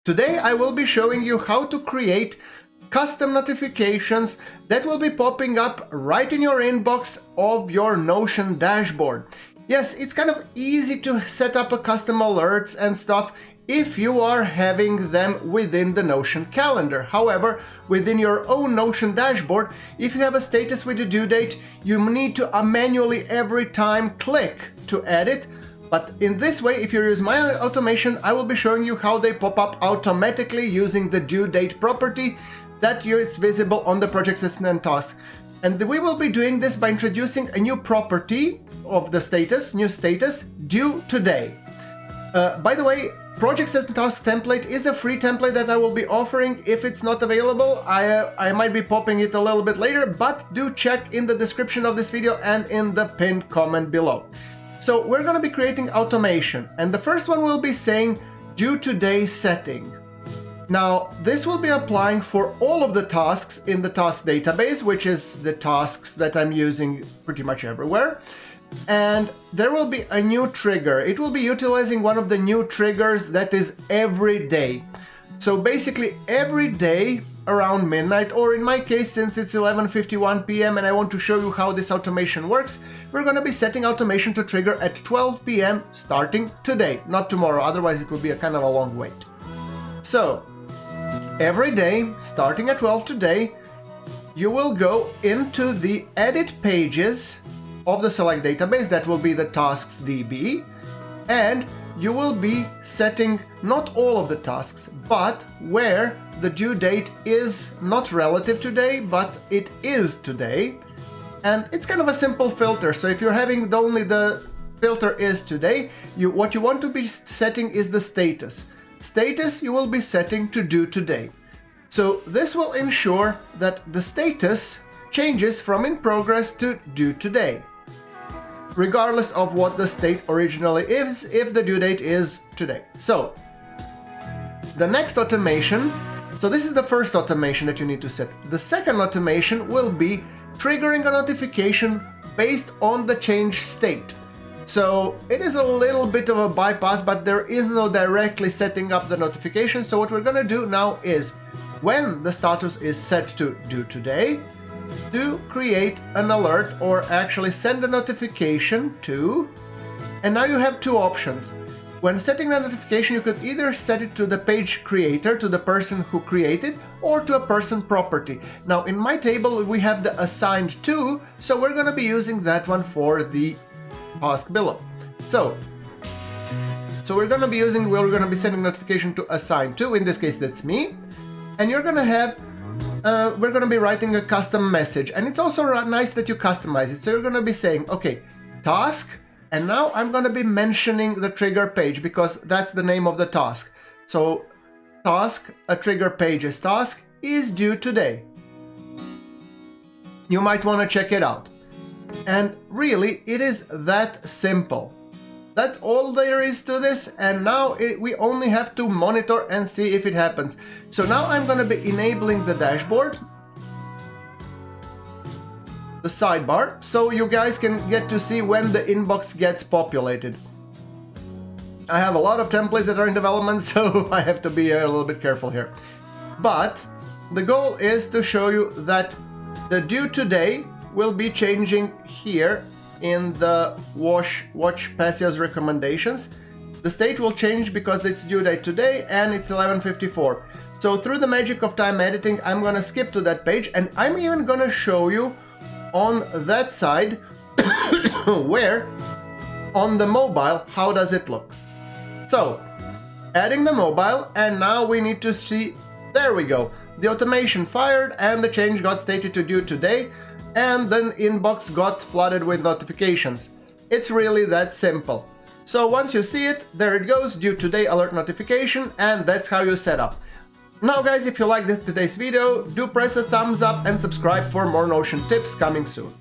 Today I will be showing you how to create custom notifications that will be popping up right in your inbox of your Notion dashboard. Yes, it's kind of easy to set up a custom alerts and stuff if you are having them within the Notion calendar. However, within your own Notion dashboard, if you have a status with a due date, you need to manually every time click to add it. But in this way, if you use my automation, I will be showing you how they pop up automatically using the due date property that it's visible on the project assistant task. And we will be doing this by introducing a new property of the status, new status, due today. By the way, Project Assistant Task template is a free template that I will be offering. If it's not available, I might be popping it a little bit later, but do check in the description of this video and in the pinned comment below. So we're going to be creating automation, and the first one will be saying due today setting. Now, this will be applying for all of the tasks in the task database, which is the tasks that I'm using pretty much everywhere. And there will be a new trigger. It will be utilizing one of the new triggers that is every day. So basically every day around midnight, or in my case, since it's 11:51 p.m. and I want to show you how this automation works, we're going to be setting automation to trigger at 12 p.m. starting today, not tomorrow, otherwise it will be a kind of a long wait. So every day, starting at 12 today, you will go into the edit pages of the select database, that will be the tasks DB, and you will be setting not all of the tasks, but where the due date is not relative today, but it is today. And it's kind of a simple filter. So if you're having only the filter is today, what you want to be setting is the status. Status you will be setting to due today. So this will ensure that the status changes from in progress to due today, regardless of what the state originally is, if the due date is today. So the next automation, so this is the first automation that you need to set. The second automation will be triggering a notification based on the change state. So it is a little bit of a bypass, but there is no directly setting up the notification. So what we're gonna do now is, when the status is set to due today, to create an alert, or actually send a notification to, and now you have two options. When setting the notification, you could either set it to the page creator, to the person who created, or to a person property. Now in my table we have the assigned to, so we're going to be using that one for the task below. So we're going to be sending notification to assigned to, in this case that's me, and you're going to have we're going to be writing a custom message, and it's also nice that you customize it. So you're going to be saying, okay, task, and now I'm going to be mentioning the trigger page because that's the name of the task. So task, a trigger page's task is due today. You might want to check it out. And really, it is that simple. That's all there is to this, and now we only have to monitor and see if it happens. So now I'm going to be enabling the dashboard, the sidebar, so you guys can get to see when the inbox gets populated. I have a lot of templates that are in development, so I have to be a little bit careful here. But the goal is to show you that the due today will be changing here in the watch Passio's recommendations. The state will change because it's due date today and it's 11:54. So through the magic of time editing, I'm gonna skip to that page, and I'm even gonna show you on that side where on the mobile, how does it look. So adding the mobile, and now we need to see, there we go, the automation fired and the change got stated to due today, and then inbox got flooded with notifications. It's really that simple. So once you see it, there it goes, due today alert notification, and that's how you set up. Now guys, if you liked today's video, do press a thumbs up and subscribe for more Notion tips coming soon.